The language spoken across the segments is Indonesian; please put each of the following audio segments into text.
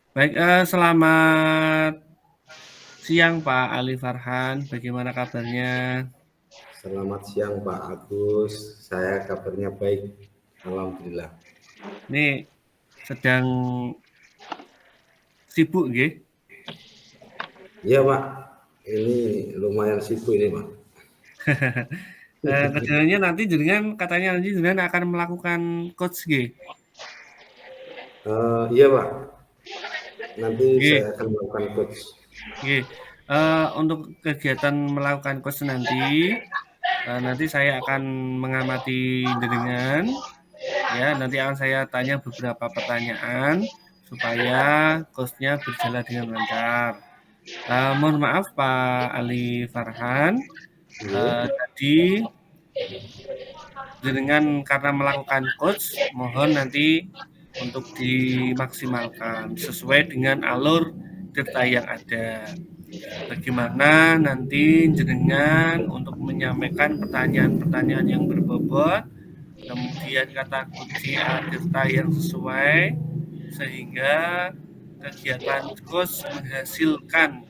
Baik, selamat siang Pak Ali Farhan, bagaimana kabarnya? Selamat siang Pak Agus, saya kabarnya baik, alhamdulillah. Ini sedang sibuk nggih? Iya Pak, ini lumayan sibuk ini Pak. Kedengarannya nanti jenengan katanya nanti jenengan akan melakukan coach nggih? Iya Pak, nanti Nggih, saya akan melakukan coach. nggih. Untuk kegiatan melakukan coach nanti saya akan mengamati jenengan, ya, nanti akan saya tanya beberapa pertanyaan supaya coach-nya berjalan dengan lancar. Mohon maaf Pak Ali Farhan, Iya. tadi jenengan karena melakukan coach, mohon nanti untuk dimaksimalkan sesuai dengan alur cerita yang ada. Bagaimana nanti jenengan untuk menyampaikan pertanyaan-pertanyaan yang berbobot, kemudian kata kunci cerita yang sesuai, sehingga kegiatan coach menghasilkan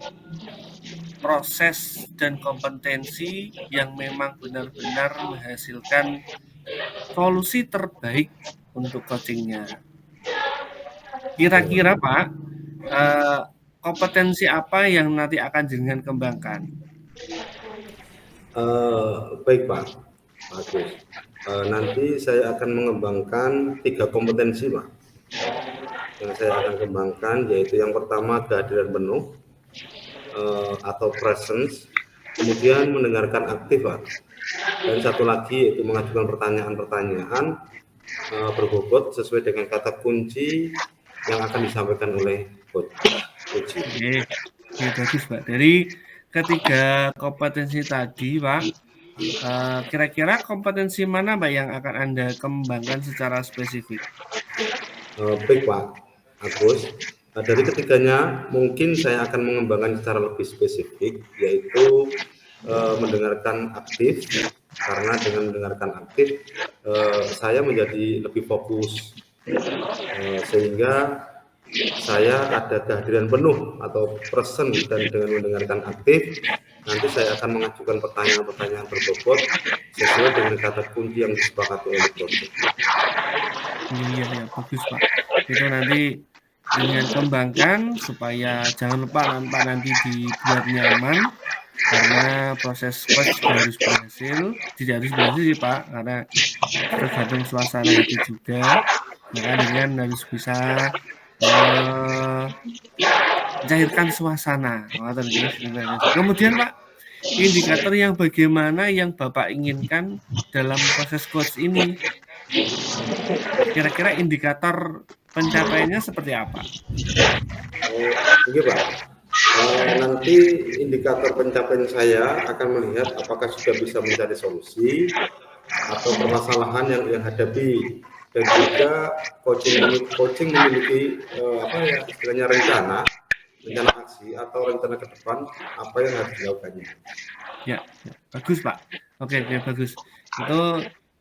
proses dan kompetensi yang memang benar-benar menghasilkan solusi terbaik untuk coachingnya. Kira-kira Pak, eh, kompetensi apa yang nanti akan jenengan kembangkan? Baik Pak Agus, nanti saya akan mengembangkan 3 kompetensi Pak, yang saya akan kembangkan, yaitu yang pertama kehadiran penuh atau presence, kemudian mendengarkan aktif Pak, dan satu lagi yaitu mengajukan pertanyaan-pertanyaan berbobot sesuai dengan kata kunci yang akan disampaikan oleh coach. Oke, oke bagus Pak. Dari ketiga kompetensi tadi Pak, kira-kira kompetensi mana Pak yang akan Anda kembangkan secara spesifik? Baik Pak Agus, dari ketiganya mungkin saya akan mengembangkan secara lebih spesifik, yaitu mendengarkan aktif, karena dengan mendengarkan aktif saya menjadi lebih fokus, sehingga saya ada kehadiran penuh atau present, dan dengan mendengarkan aktif nanti saya akan mengajukan pertanyaan-pertanyaan berbobot sesuai dengan kata kunci yang disepakati oleh coach. Iya, iya, bagus Pak. Itu nanti dengan kembangkan supaya jangan lupa nanti dibuat nyaman karena proses coach juga harus berhasil. Tidak harus berhasil sih Pak, karena tergantung suasana hati juga. Maka dengan harus bisa eh, mencairkan suasana. Kemudian Pak, indikator yang bagaimana yang Bapak inginkan dalam proses coach ini? Kira-kira indikator pencapaiannya seperti apa? Oke Pak, nanti indikator pencapaian saya akan melihat apakah sudah bisa mencari solusi atau permasalahan yang hadapi, dan juga coaching memiliki apa ya istilahnya rencana aksi atau rencana ke depan apa yang harus dilakukannya. Ya, ya, bagus Pak. Oke, oke, bagus. Itu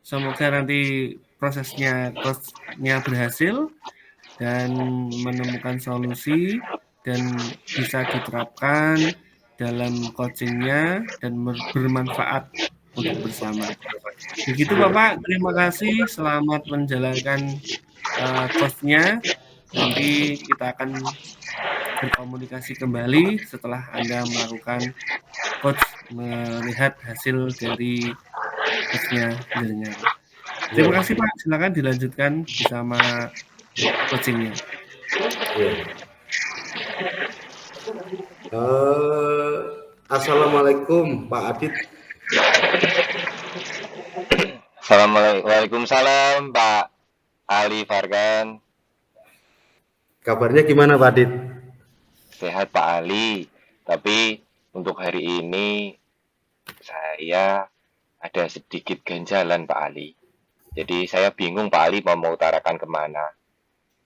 semoga nanti prosesnya coachnya berhasil dan menemukan solusi dan bisa diterapkan dalam coachingnya dan bermanfaat untuk bersama. Begitu Bapak, terima kasih. Selamat menjalankan coachnya. Nanti kita akan berkomunikasi kembali setelah Anda melakukan coach melihat hasil dari coachnya jenengan. Terima Ya, kasih Pak. Silakan dilanjutkan bersama coachingnya. ya. Assalamualaikum Pak Adit. Waalaikumsalam Pak Ali Farkan. Kabarnya gimana Pak Adit? Sehat Pak Ali. Tapi untuk hari ini saya ada sedikit ganjalan Pak Ali. Jadi saya bingung Pak Ali mau mengutarakan kemana.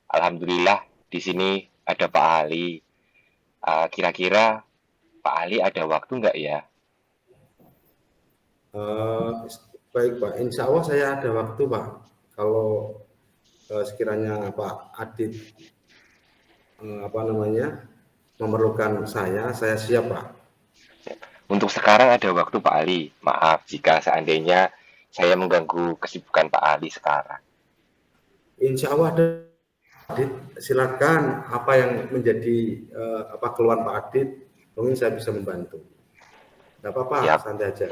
Alhamdulillah di sini ada Pak Ali. Kira-kira Pak Ali ada waktu nggak ya? Baik Pak, insya Allah saya ada waktu Pak. Kalau sekiranya Pak Adit memerlukan saya siap Pak. Untuk sekarang ada waktu Pak Ali. Maaf jika seandainya saya mengganggu kesibukan Pak Ali sekarang. Insya Allah ada Adit, silakan apa yang menjadi keluhan Pak Adit, mungkin saya bisa membantu. Tidak apa-apa, Siap, santai aja.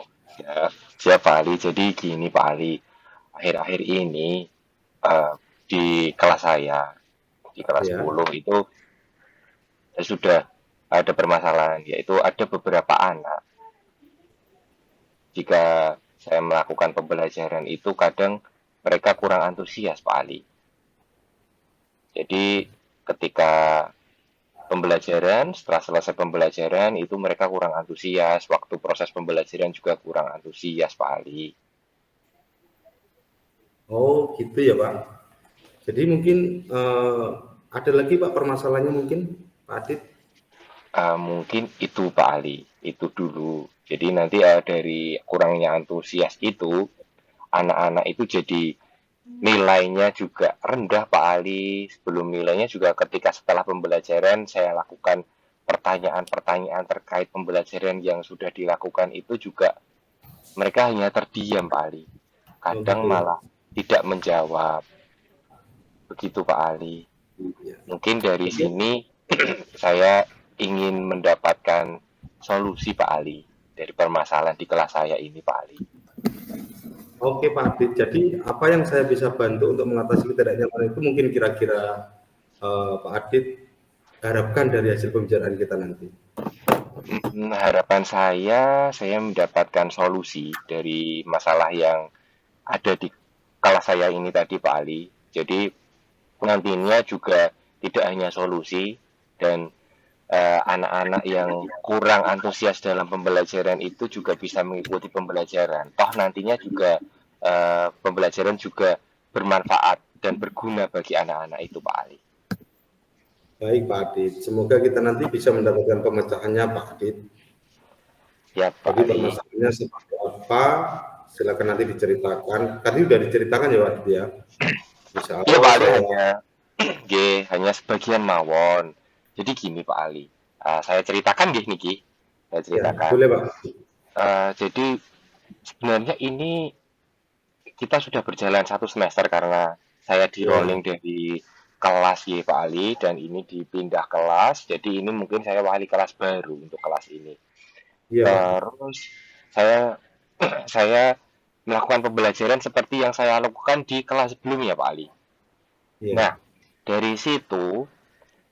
siap Pak Ali. Jadi gini Pak Ali, akhir-akhir ini di kelas saya, di kelas Ya. 10 itu saya sudah ada permasalahan, yaitu ada beberapa anak jika saya melakukan pembelajaran itu kadang mereka kurang antusias Pak Ali. Jadi ketika pembelajaran, setelah selesai pembelajaran itu mereka kurang antusias, waktu proses pembelajaran juga kurang antusias Pak Ali. Oh gitu ya Pak. Jadi mungkin ada lagi Pak permasalahannya mungkin Pak Adit. Mungkin itu Pak Ali, itu dulu. Jadi nanti dari kurangnya antusias itu, anak-anak itu jadi nilainya juga rendah Pak Ali. Sebelum nilainya juga ketika setelah pembelajaran saya lakukan pertanyaan-pertanyaan terkait pembelajaran yang sudah dilakukan itu juga mereka hanya terdiam Pak Ali. Oh Kadang gitu ya. malah tidak menjawab. Begitu Pak Ali. Ya. Mungkin dari sini saya ingin mendapatkan solusi Pak Ali dari permasalahan di kelas saya ini Pak Ali. Oke Pak Adit, jadi apa yang saya bisa bantu untuk mengatasi ketidaknyamanan itu mungkin kira-kira Pak Adit harapkan dari hasil pembicaraan kita nanti. Harapan saya mendapatkan solusi dari masalah yang ada di kelas saya ini tadi Pak Ali. Jadi nantinya juga tidak hanya solusi dan anak-anak yang kurang antusias dalam pembelajaran itu juga bisa mengikuti pembelajaran. Toh nantinya juga pembelajaran juga bermanfaat dan berguna bagi anak-anak itu Pak Ali. Baik Pak Adit, semoga kita nanti bisa mendapatkan pemecahannya Pak Adit. Ya Pak Jadi Ali. permasalahannya seperti apa, silakan nanti diceritakan. Tadi sudah diceritakan ya Pak Adit ya. Insya Iya Allah Pak Ali saya hanya sebagian mawon. Jadi gini Pak Ali, saya ceritakan niki, saya ya ceritakan. boleh Pak. Jadi sebenarnya ini kita sudah berjalan 1 semester karena saya di Ya, rolling dari kelas ya Pak Ali dan ini dipindah kelas. Jadi ini mungkin saya wali kelas baru untuk kelas ini. iya Pak. Terus saya saya melakukan pembelajaran seperti yang saya lakukan di kelas sebelumnya Pak Ali. Iya. Nah, dari situ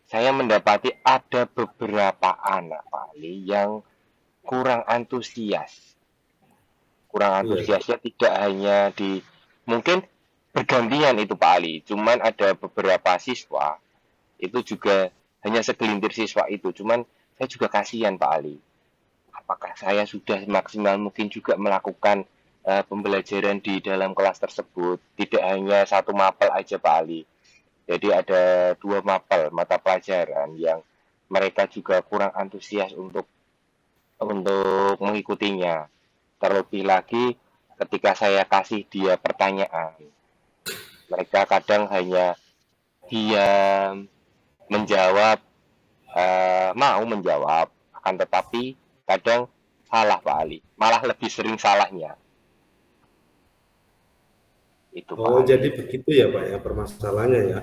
saya mendapati ada beberapa anak Pak Ali yang kurang antusias. Kurang Iya. antusiasnya tidak hanya di mungkin bergantian itu Pak Ali, cuman ada beberapa siswa itu juga hanya segelintir siswa itu, cuman saya juga kasihan Pak Ali. Apakah saya sudah maksimal mungkin juga melakukan pembelajaran di dalam kelas tersebut, tidak hanya satu mapel aja Pak Ali. Jadi ada 2 mapel mata pelajaran yang mereka juga kurang antusias untuk mengikutinya. Terlebih lagi ketika saya kasih dia pertanyaan, mereka kadang hanya diam, menjawab, mau menjawab, akan tetapi kadang salah Pak Ali, malah lebih sering salahnya. Itu Pak Oh, Ali. jadi begitu ya Pak ya permasalahannya ya.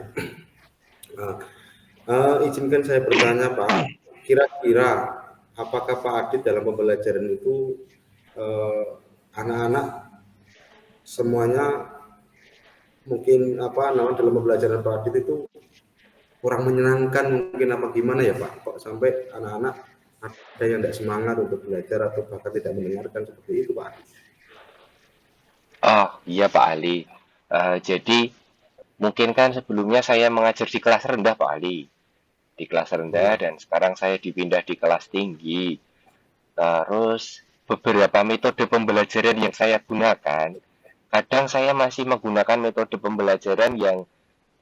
Nah, izinkan saya bertanya Pak, kira-kira apakah Pak Adit dalam pembelajaran itu anak-anak semuanya mungkin dalam pembelajaran Pak Adit itu kurang menyenangkan mungkin apa gimana ya Pak? Kok sampai anak-anak ada yang tidak semangat untuk belajar atau bahkan tidak mendengarkan seperti itu Pak Adit? Oh iya Pak Ali. Jadi mungkin kan sebelumnya saya mengajar di kelas rendah Pak Ali, di kelas rendah Ya, dan sekarang saya dipindah di kelas tinggi. Terus beberapa metode pembelajaran yang saya gunakan, kadang saya masih menggunakan metode pembelajaran yang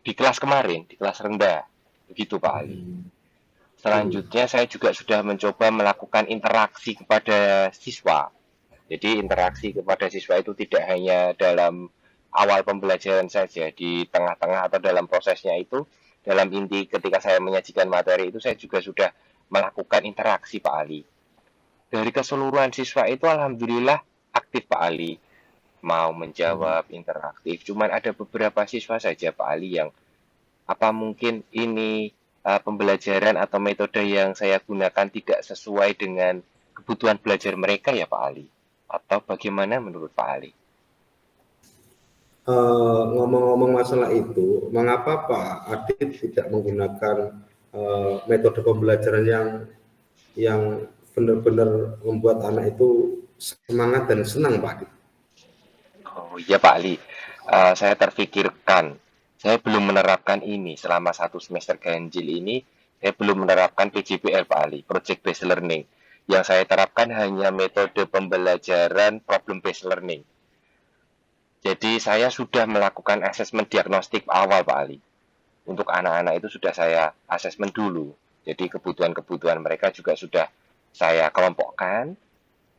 di kelas kemarin, di kelas rendah. Begitu Pak Ali. Selanjutnya saya juga sudah mencoba melakukan interaksi kepada siswa. Jadi interaksi kepada siswa itu tidak hanya dalam awal pembelajaran saja, di tengah-tengah atau dalam prosesnya itu dalam inti ketika saya menyajikan materi itu saya juga sudah melakukan interaksi Pak Ali. Dari keseluruhan siswa itu alhamdulillah aktif Pak Ali, mau menjawab interaktif. Cuman ada beberapa siswa saja Pak Ali yang apa mungkin ini pembelajaran atau metode yang saya gunakan tidak sesuai dengan kebutuhan belajar mereka ya Pak Ali? Atau bagaimana menurut Pak Ali? Ngomong-ngomong masalah itu, mengapa Pak Adit tidak menggunakan metode pembelajaran yang benar-benar membuat anak itu semangat dan senang, Pak Adit? Oh iya Pak Ali, saya terfikirkan, saya belum menerapkan ini selama 1 semester ganjil ini, saya belum menerapkan PJBL Pak Ali, Project Based Learning. Yang saya terapkan hanya metode pembelajaran problem based learning. Jadi saya sudah melakukan asesmen diagnostik awal Pak Ali. Untuk anak-anak itu sudah saya asesmen dulu. Jadi kebutuhan-kebutuhan mereka juga sudah saya kelompokkan.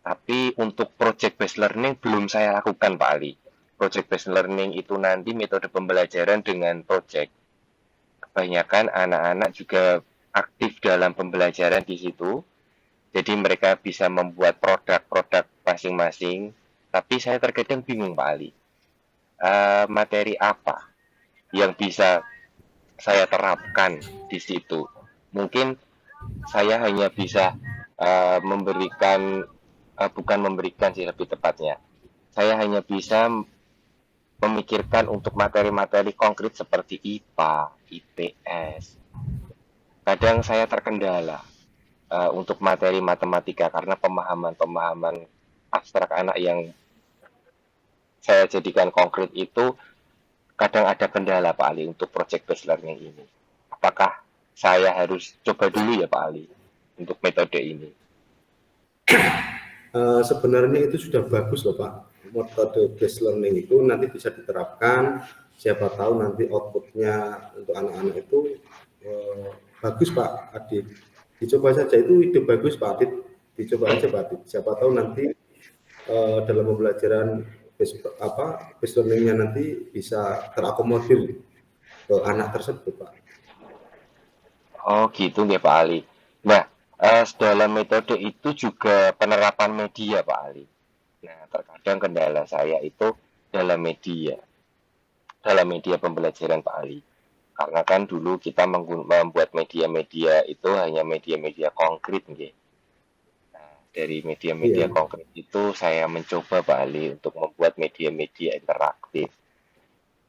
Tapi untuk project based learning belum saya lakukan Pak Ali. Project based learning itu nanti metode pembelajaran dengan project. Kebanyakan anak-anak juga aktif dalam pembelajaran di situ. Jadi mereka bisa membuat produk-produk masing-masing. Tapi saya terkadang bingung Pak Ali. Materi apa yang bisa saya terapkan di situ? Mungkin saya hanya bisa memberikan bukan memberikan sih lebih tepatnya. Saya hanya bisa memikirkan untuk materi-materi konkret seperti IPA, IPS. Kadang saya terkendala untuk materi matematika karena pemahaman-pemahaman abstrak anak yang saya jadikan konkret itu kadang ada kendala Pak Ali untuk project based learning ini. Apakah saya harus coba dulu ya Pak Ali untuk metode ini? Sebenarnya itu sudah bagus loh Pak. Metode based learning itu nanti bisa diterapkan, siapa tahu nanti outputnya untuk anak-anak itu bagus Pak Adit. Dicoba saja, itu ide bagus Pak Adit. Dicoba aja Pak Adit. Siapa tahu nanti dalam pembelajaran based learning-nya nanti bisa terakomodir ke anak tersebut Pak. Oh gitu ya Pak Ali. Nah, dalam metode itu juga penerapan media Pak Ali. Nah, terkadang kendala saya itu dalam media pembelajaran Pak Ali. Karena kan dulu kita membuat media-media itu hanya media-media konkret, nggih. Nah, dari media-media Iya. konkret itu saya mencoba Pak Ali untuk membuat media-media interaktif.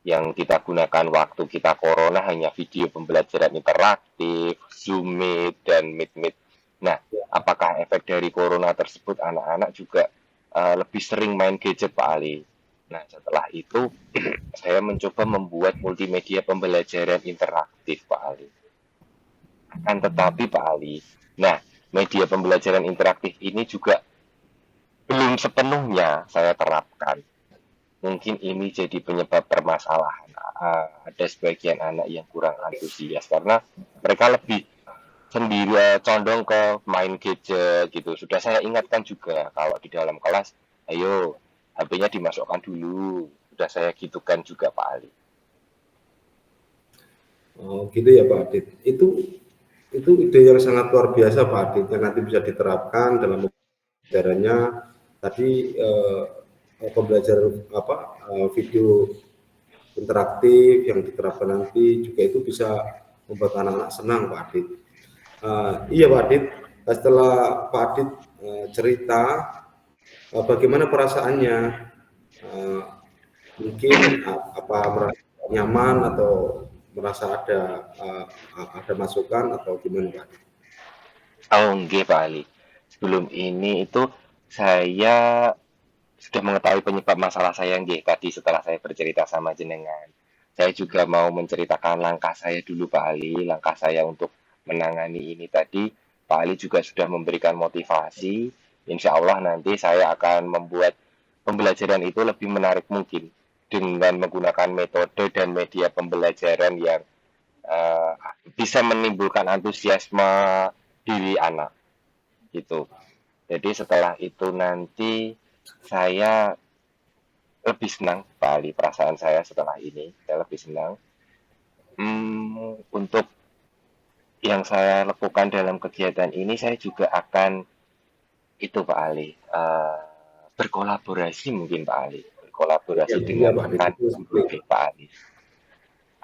Yang kita gunakan waktu kita corona hanya video pembelajaran interaktif, Zoom Meet, dan Meet. Nah, apakah efek dari corona tersebut anak-anak juga lebih sering main gadget Pak Ali? Nah, setelah itu saya mencoba membuat multimedia pembelajaran interaktif Pak Ali. Akan tetapi Pak Ali, nah media pembelajaran interaktif ini juga belum sepenuhnya saya terapkan. Mungkin ini jadi penyebab permasalahan. Ada sebagian anak yang kurang antusias karena mereka lebih sendiri condong ke main gadget gitu. Sudah saya ingatkan juga kalau di dalam kelas, ayo HP-nya dimasukkan dulu. Sudah saya gitukan juga Pak Ali. Oh gitu ya Pak Adit. Itu ide yang sangat luar biasa Pak Adit, yang nanti bisa diterapkan dalam pembelajarannya. Tadi pembelajaran video interaktif yang diterapkan nanti juga itu bisa membuat anak-anak senang Pak Adit. Iya Pak Adit, setelah Pak Adit cerita bagaimana perasaannya, mungkin apa merasa nyaman atau merasa ada masukan atau gimana Pak Adit? Oh enggak Pak Ali. Sebelum ini itu saya sudah mengetahui penyebab masalah saya nggih tadi setelah saya bercerita sama jenengan. Saya juga mau menceritakan langkah saya dulu Pak Ali, langkah saya untuk menangani ini tadi. Pak Ali juga sudah memberikan motivasi. Insya Allah nanti saya akan membuat pembelajaran itu lebih menarik mungkin dengan menggunakan metode dan media pembelajaran yang uh, bisa menimbulkan antusiasme diri anak gitu. Jadi setelah itu nanti saya lebih senang Pak Ali, perasaan saya setelah ini saya lebih senang. untuk yang saya lakukan dalam kegiatan ini, saya juga akan itu Pak Ali, berkolaborasi mungkin Pak Ali, Ya, berkolaborasi iya dengan Pak Adit, rekan itu seperti itu. Pak Ali.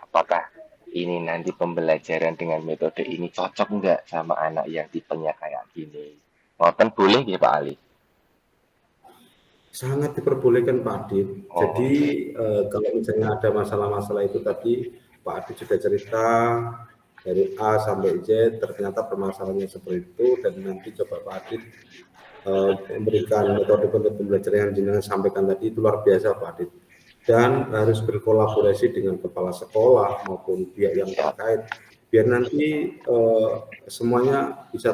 Apakah ini nanti pembelajaran dengan metode ini cocok nggak sama anak yang tipenya kayak gini? Ngoten boleh ya Pak Ali? Sangat diperbolehkan Pak Adit. Oh, Jadi kalau misalnya ada masalah-masalah itu tadi, Pak Adit sudah cerita dari A sampai Z, ternyata permasalahannya seperti itu, dan nanti coba Pak Adit memberikan metode pembelajaran yang jenengan sampaikan tadi itu luar biasa Pak Adit. Dan harus berkolaborasi dengan kepala sekolah maupun pihak yang siap, terkait, biar nanti semuanya bisa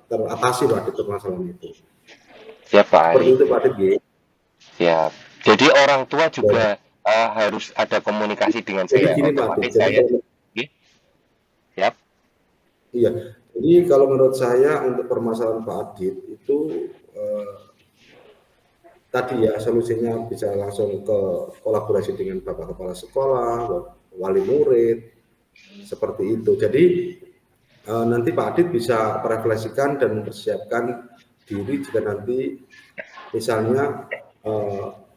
teratasi Pak Adit permasalahan itu. siap Pak Seperti Ali, itu Pak Adit. siap. Jadi orang tua Ya. juga harus ada komunikasi dengan Jadi saya. gini Pak Adit, Otomatis jadi saya, kalau Oke, siap. iya, jadi kalau menurut saya untuk permasalahan Pak Adit itu tadi ya solusinya bisa langsung ke kolaborasi dengan Bapak Kepala Sekolah, wali murid, seperti itu. Jadi nanti Pak Adit bisa merefleksikan dan mempersiapkan diri jika nanti misalnya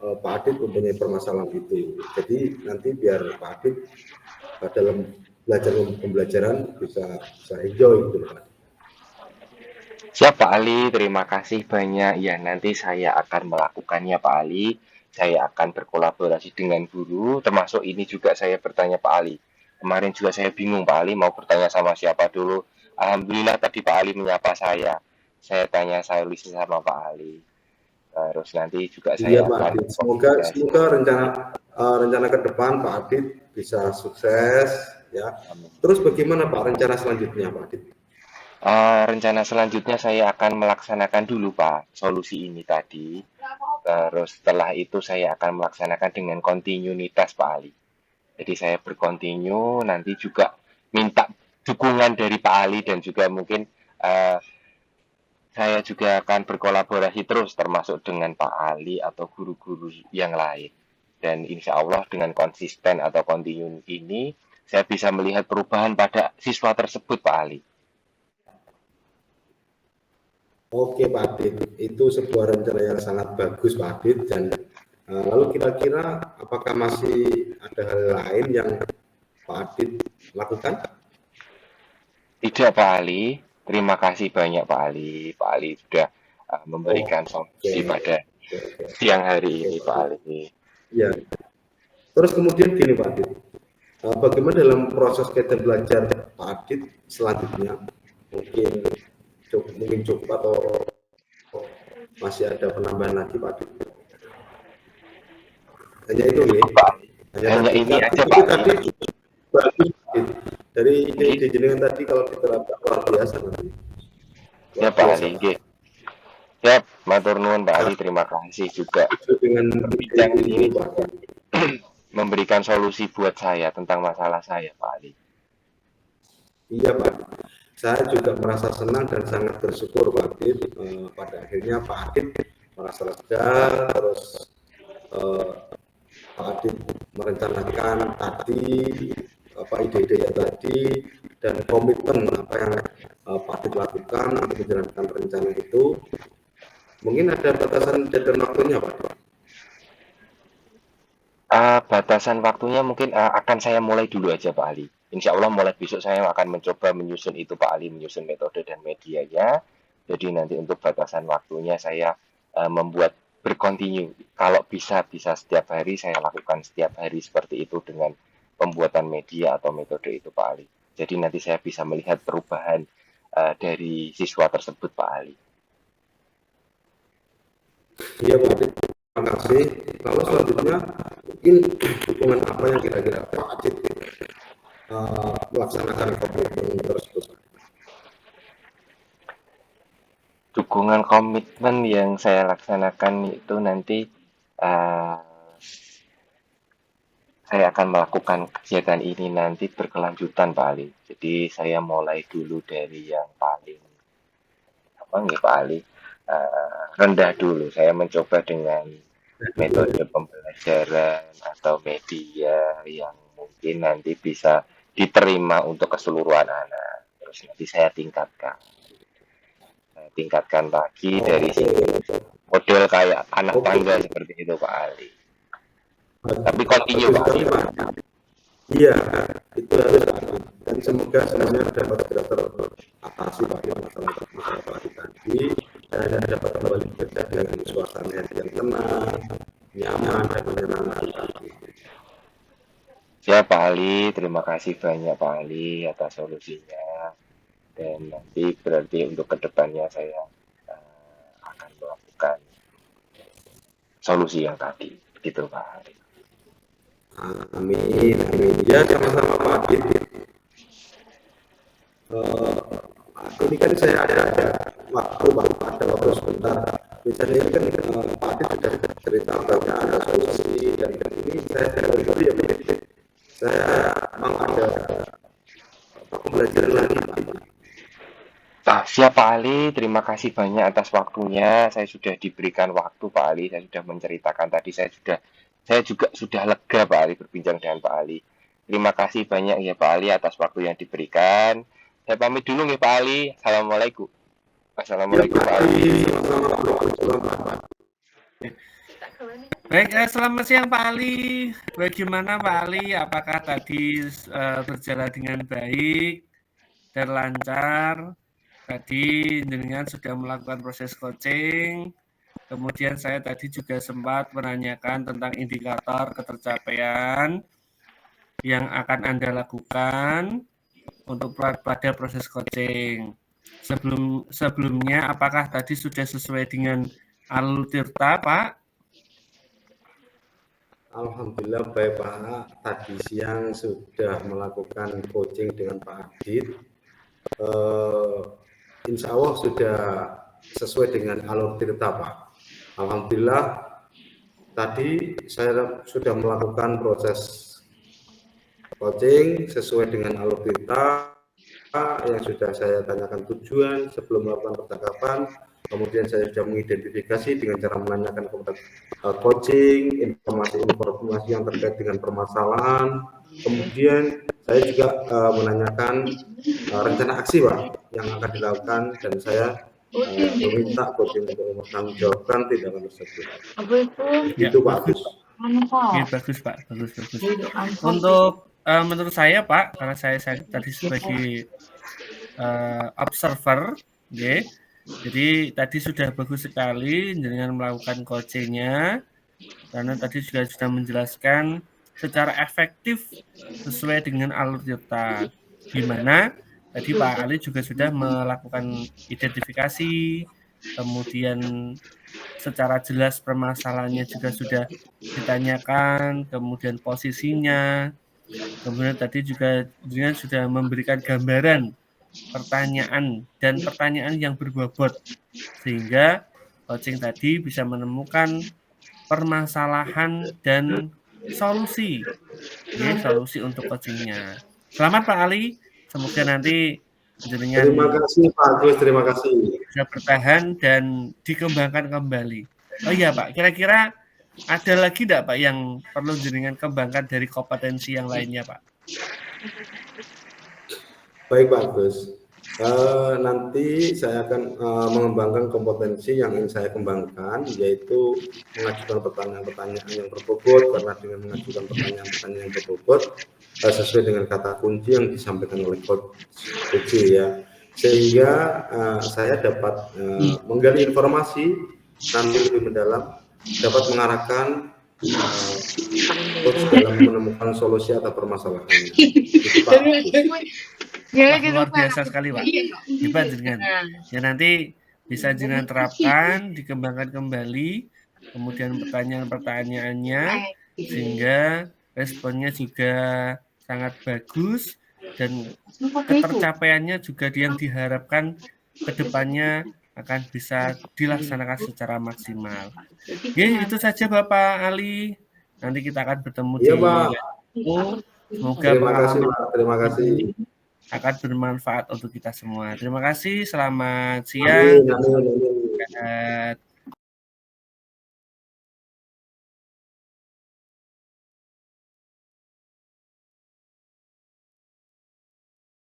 Pak Adit mempunyai permasalahan itu. Jadi nanti biar Pak Adit dalam belajar pembelajaran bisa enjoy gitu Pak. Siap Pak Ali, terima kasih banyak. Ya, nanti saya akan melakukannya Pak Ali. Saya akan berkolaborasi dengan guru, termasuk ini juga saya bertanya Pak Ali. Kemarin juga saya bingung Pak Ali mau bertanya sama siapa dulu. Alhamdulillah tadi Pak Ali menyapa saya. Saya tanya solusi sama Pak Ali. Terus nanti juga Iya saya Pak akan Adit, semoga komunikasi. semoga rencana ke depan Pak Adit bisa sukses ya. Terus bagaimana Pak rencana selanjutnya Pak Adit? Rencana selanjutnya saya akan melaksanakan dulu Pak solusi ini tadi. Terus setelah itu saya akan melaksanakan dengan kontinuitas Pak Ali. Jadi saya berkontinu, nanti juga minta dukungan dari Pak Ali dan juga mungkin eh, saya juga akan berkolaborasi terus termasuk dengan Pak Ali atau guru-guru yang lain. Dan insya Allah dengan konsisten atau kontinu ini, saya bisa melihat perubahan pada siswa tersebut Pak Ali. Oke Pak Adit, itu sebuah rencana yang sangat bagus Pak Adit. Dan lalu kira-kira apakah masih ada hal lain yang Pak Adit lakukan? Tidak Pak Ali, terima kasih banyak Pak Ali. Pak Ali sudah memberikan Oke, solusi pada oke, oke, siang hari oke ini Pak Pak Adit. Ali. Ya, terus kemudian gini Pak Adit, bagaimana dalam proses kita belajar Pak Adit selanjutnya? Mungkin cukup atau masih ada penambahan lagi Pak Adit? Hanya itu nih, Cukup Pak Ali. hanya Hanya tadi. ini aja Pak Itu Ali. tadi bagus Pak Adit. Dari Oke, ide jenengan tadi kalau diterapkan luar biasa nanti, luar siap Pak biasa Ali. Pak. Oke. Siap, matur nuwun Pak Ali. Terima kasih juga Setuju dengan berbincang di ini sini Pak Adit. memberikan solusi buat saya tentang masalah saya Pak Ali. Iya Pak Adit. Saya juga merasa senang dan sangat bersyukur Pak Adit. Pada akhirnya Pak Adit merasa lega, terus eh, Pak Adit merencanakan tadi apa ide-ide tadi dan komitmen apa yang Pak Adit lakukan untuk menjalankan rencana itu. Mungkin ada batasan dan waktunya Pak Adit. Batasan waktunya mungkin akan saya mulai dulu aja Pak Ali. Insya Allah mulai besok saya akan mencoba menyusun itu Pak Ali, menyusun metode dan medianya. Jadi nanti untuk batasan waktunya saya membuat berkontinu. Kalau bisa setiap hari saya lakukan setiap hari seperti itu dengan pembuatan media atau metode itu Pak Ali. Jadi nanti saya bisa melihat perubahan dari siswa tersebut Pak Ali. Iya Pak Adit, terima kasih. Lalu selanjutnya mungkin dukungan apa yang kira-kira Pak Adit melaksanakan komitmen tersebut? Dukungan komitmen yang saya laksanakan itu nanti uh, saya akan melakukan kegiatan ini nanti berkelanjutan Pak Ali. Jadi saya mulai dulu dari yang paling apa nih Pak Ali rendah dulu. Saya mencoba dengan metode pembelajaran atau media yang mungkin nanti bisa diterima untuk keseluruhan anak. Terus nanti saya tingkatkan lagi dari sini, model kayak anak tangga seperti itu Pak Ali. Tapi continue Pak Ali. Iya, itu harus, dan semoga semuanya dapat teratasi Pak masalah tadi, dan dapat kembali bekerja dengan suasana yang tenang, nyaman, dan menyenangkan. Ya Pak Ali, terima kasih banyak Pak Ali atas solusinya. Dan nanti berarti untuk kedepannya saya akan melakukan solusi yang tadi, gitu Pak Ali. Amin, amin. Ya, sama-sama Pak Adit. Ini kan saya ada waktu Pak, ada waktu sebentar. Misalnya ini kan Pak Adit sudah cerita bahwa ada solusi, dan ini saya dulu ya Pak. Saya mau ada pembelajaran lagi Pak. Siap Pak Ali, terima kasih banyak atas waktunya. Saya sudah diberikan waktu Pak Ali, saya sudah menceritakan tadi, saya juga sudah lega Pak Ali berbincang dengan Pak Ali. Terima kasih banyak ya Pak Ali atas waktu yang diberikan. Saya pamit dulu ya Pak Ali. Assalamualaikum. Assalamualaikum Pak Ali. Baik, selamat siang Pak Ali. Bagaimana Pak Ali? Apakah tadi berjalan dengan baik dan lancar? Tadi jenengan sudah melakukan proses coaching. Kemudian saya tadi juga sempat menanyakan tentang indikator ketercapaian yang akan Anda lakukan untuk pada proses coaching. Sebelumnya, apakah tadi sudah sesuai dengan alur tirta, Pak? Alhamdulillah baik Pak. Tadi siang sudah melakukan coaching dengan Pak Adit. Insya Allah sudah sesuai dengan alur tirta Pak. Alhamdulillah tadi saya sudah melakukan proses coaching sesuai dengan alur tirta yang sudah saya tanyakan tujuan sebelum melakukan percakapan. Kemudian saya sudah mengidentifikasi dengan cara menanyakan kepada coaching informasi yang terkait dengan permasalahan. Kemudian saya juga menanyakan rencana aksi Pak yang akan dilakukan, dan saya meminta coaching untuk mempertanggungjawabkan tindakan tersebut. Itu Pak Agus. Ya, bagus Pak, bagus. Untuk menurut saya Pak, karena saya tadi sebagai observer, okay. Jadi tadi sudah bagus sekali dengan melakukan coachingnya, karena tadi juga sudah menjelaskan secara efektif sesuai dengan alur tirta, di mana tadi Pak Ali juga sudah melakukan identifikasi, kemudian secara jelas permasalahannya juga sudah ditanyakan, kemudian posisinya, kemudian tadi juga dengan sudah memberikan gambaran pertanyaan yang berbobot, sehingga coaching tadi bisa menemukan permasalahan dan solusi untuk coachingnya. Selamat Pak Ali, semoga nanti jenengan terima kasih Pak Agus, terima kasih bisa bertahan dan dikembangkan kembali. Oh iya Pak, kira-kira ada lagi enggak Pak yang perlu jenengan kembangkan dari kompetensi yang lainnya Pak? Baik Pak Agus, nanti saya akan mengembangkan kompetensi yang ingin saya kembangkan, yaitu mengajukan pertanyaan-pertanyaan yang berbobot, karena dengan mengajukan pertanyaan-pertanyaan yang berbobot sesuai dengan kata kunci yang disampaikan oleh coach ya, sehingga saya dapat menggali informasi nanti lebih mendalam, dapat mengarahkan coach dalam menemukan solusi atau permasalahannya. Itu Pak. Luar biasa sekali Pak, hebat jenengan. Ya nanti bisa jenengan terapkan, dikembangkan kembali, kemudian pertanyaan-pertanyaannya, sehingga responnya juga sangat bagus, dan ketercapaiannya juga yang diharapkan ke depannya akan bisa dilaksanakan secara maksimal. Oke, itu saja Bapak Ali. Nanti kita akan bertemu di semoga terima kasih akan bermanfaat untuk kita semua. Terima kasih, selamat siang. Amin.